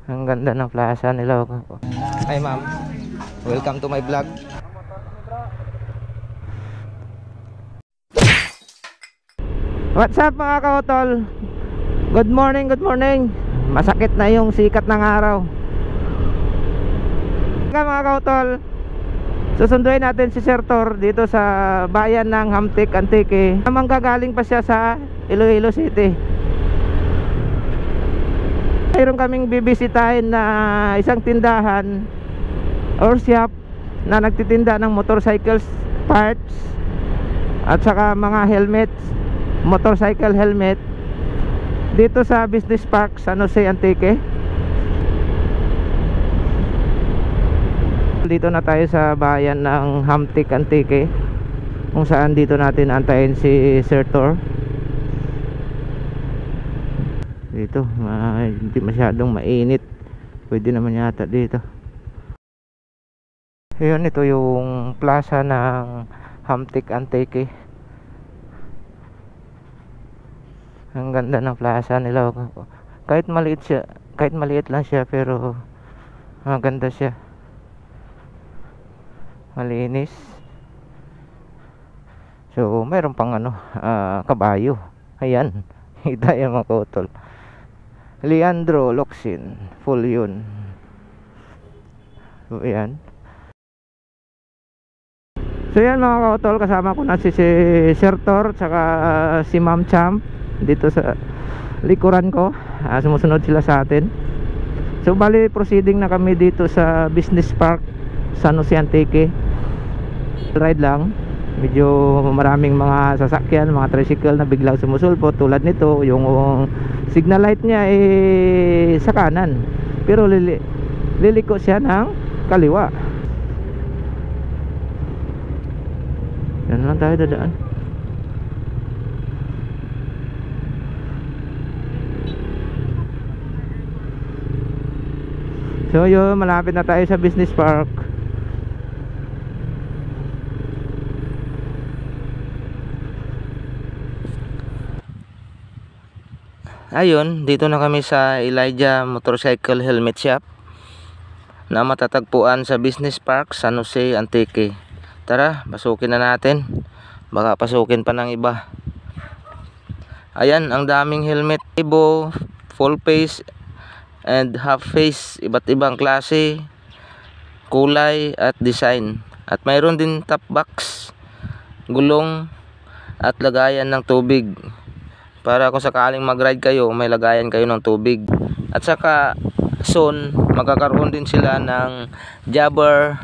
Ang ganda ng plaza nila. Hi ma'am, welcome to my vlog. What's up mga kautol? Good morning, good morning. Masakit na yung sikat ng araw. Mga kautol, susunduin natin si Sir Tor dito sa bayan ng Hamtik, Antique. Manggagaling pa siya sa Iloilo City. Mayroon kaming bibisitahin na isang tindahan or shop na nagtitinda ng motorcycles parts at saka mga helmets, motorcycle helmet dito sa Business Park San Jose, Antique. Dito na tayo sa bayan ng Hamtik, Antique, kung saan dito natin antayin si Sir Tor. Dito hindi masyadong mainit, pwede naman yata dito. Ayun, ito yung plaza ng Hamtik, Antique. Ang ganda ng plaza nila. Kahit maliit lang siya, pero maganda siya, malinis. So mayroon pang kabayo. Ayan, kita yung mga kautol. Leandro Locsin, full yun. So ayan. So yan mga kautol, kasama ko na si Sir Tor tsaka si Ma'am Champ dito sa likuran ko. Sumusunod sila sa atin. So bali, proceeding na kami dito sa Business Park San Jose, Antique. Ride lang. Medyo maraming mga sasakyan, mga tricycle na biglang sumusulpot. Tulad nito, yung signal light niya sa kanan, pero liliko siya ng kaliwa. Yan lang tayo dadaan. So yun, malapit na tayo sa Business Park. Ayun, dito na kami sa Elijah Motorcycle Helmet Shop na matatagpuan sa Business Park San Jose, Antique. Tara, pasukin na natin. Baka pasukin pa ng iba. Ayan, ang daming helmet. Ibo, full face and half face. Iba't ibang klase, kulay at design. At mayroon din top box, gulong at lagayan ng tubig, para kung sakaling mag-ride kayo, may lagayan kayo ng tubig. At saka soon magkakaroon din sila ng Jabber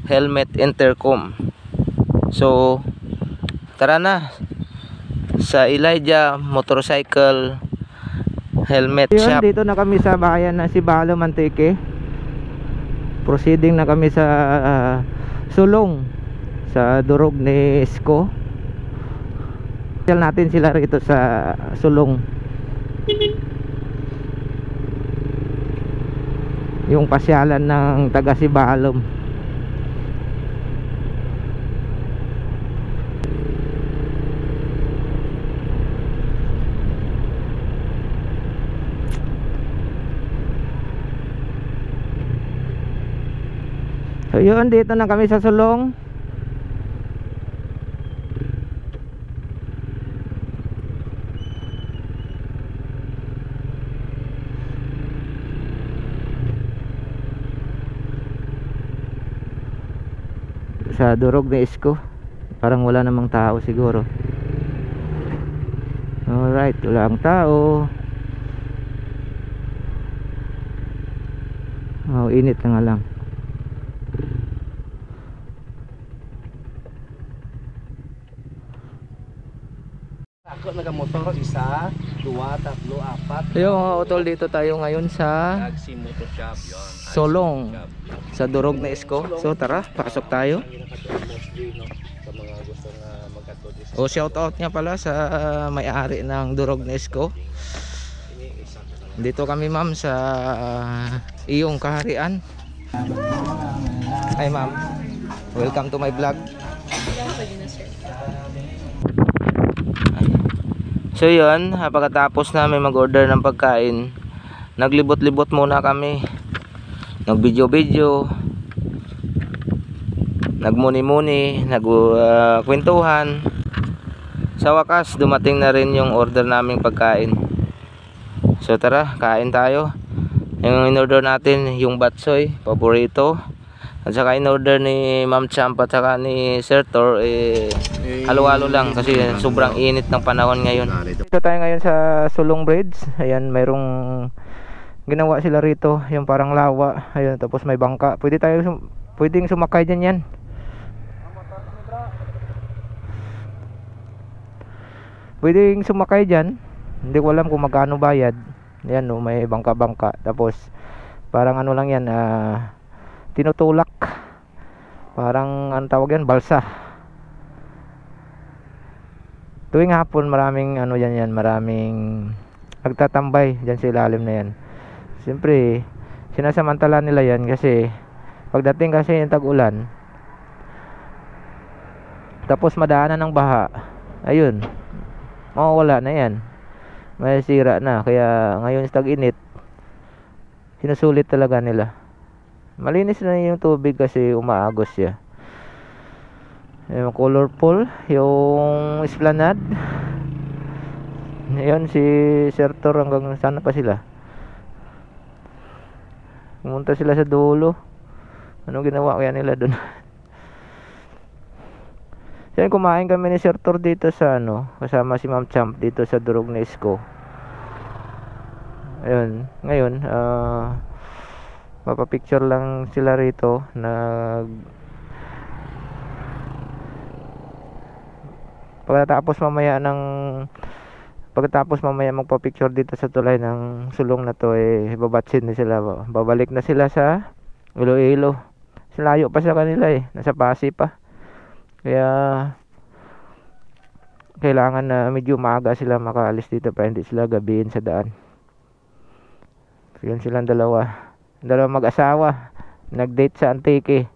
helmet intercom. So tara na sa Elijah Motorcycle Helmet Shop. Dito na kami sa bayan na si Balom, Antique. Proceeding na kami sa sulong sa durog ni Isko. Natin sila rito sa sulong, yung pasyalan ng taga Sibalom. So yun, dito na kami sa sulong. Sa durog ni Isko. Parang wala namang tao siguro. Alright, wala ang tao. Init na nga lang. Ako nagamotor, 1, 2, 3, 4. Yung utol, dito tayo ngayon sa Solong, sa durog na Isko. So tara, pasok tayo. Shout out nga pala sa may-ari ng durog na Isko. Dito kami ma'am sa iyong kaharian. Hi ma'am, welcome to my vlog. So yun, pagkatapos namin mag-order ng pagkain, naglibot-libot muna kami, nagvideo-video, nagmuni-muni, nagkwentuhan. Sa wakas dumating na rin yung order naming pagkain. So tara, kain tayo. Yung in-order natin yung batsoy, paborito. At saka in-order ni Ma'am Champ at saka ni Sir Tor, halo-halo lang kasi sobrang init ng panahon ngayon. Dito tayo ngayon sa Sulong Bridge. Ayan, mayroong ginawa sila rito, yung parang lawa. Ayun, tapos may bangka. Pwedeng sumakay dyan yan. Pwedeng sumakay dyan. Hindi ko alam kung magkano bayad. Ayan, no, may bangka-bangka. Tapos parang ano lang yan, tinutulak. Parang ang tawag yan, balsa. Tuwing hapon maraming ano yan, maraming nagtatambay dyan sa ilalim na yan. Siyempre sinasamantala nila yan kasi pagdating kasi yung tag-ulan, tapos madaanan ng baha, ayun, mawawala na yan, may sira na. Kaya ngayon sa tag-init, sinusulit talaga nila. Malinis na yung tubig kasi umaagos siya. Yung colorful yung esplanade. Ayan si Sir Tor, hanggang sana pa sila. Pumunta sila sa dulo. Ano ginawa kaya nila dun? Yan, kumain kami ni Sir Tor dito sa ano, kasama si Ma'am Champ dito sa Durog na Isko. Ayun, ngayon papapicture lang sila rito. Pagkatapos mamaya magpa-picture dito sa tulay ng sulong na to, babatsin na sila, babalik na sila sa Iloilo. Layo pa sa kanila, nasa Pasig pa. Kaya kailangan na medyo maaga sila makaalis dito para hindi sila gabihin sa daan. So, yun silang dalawang mag-asawa, nag-date sa Antique.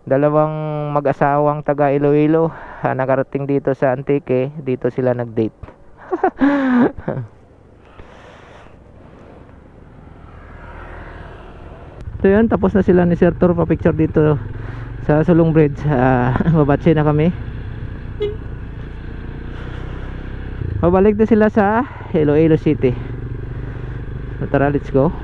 Dalawang mag-asawang taga Iloilo, nakarating dito sa Antique, dito sila nag-date. So yun, tapos na sila ni Sir Tor pa-picture dito sa Sulong Bridge. Babatse na kami. Pabalik na sila sa Iloilo City. So tara, let's go.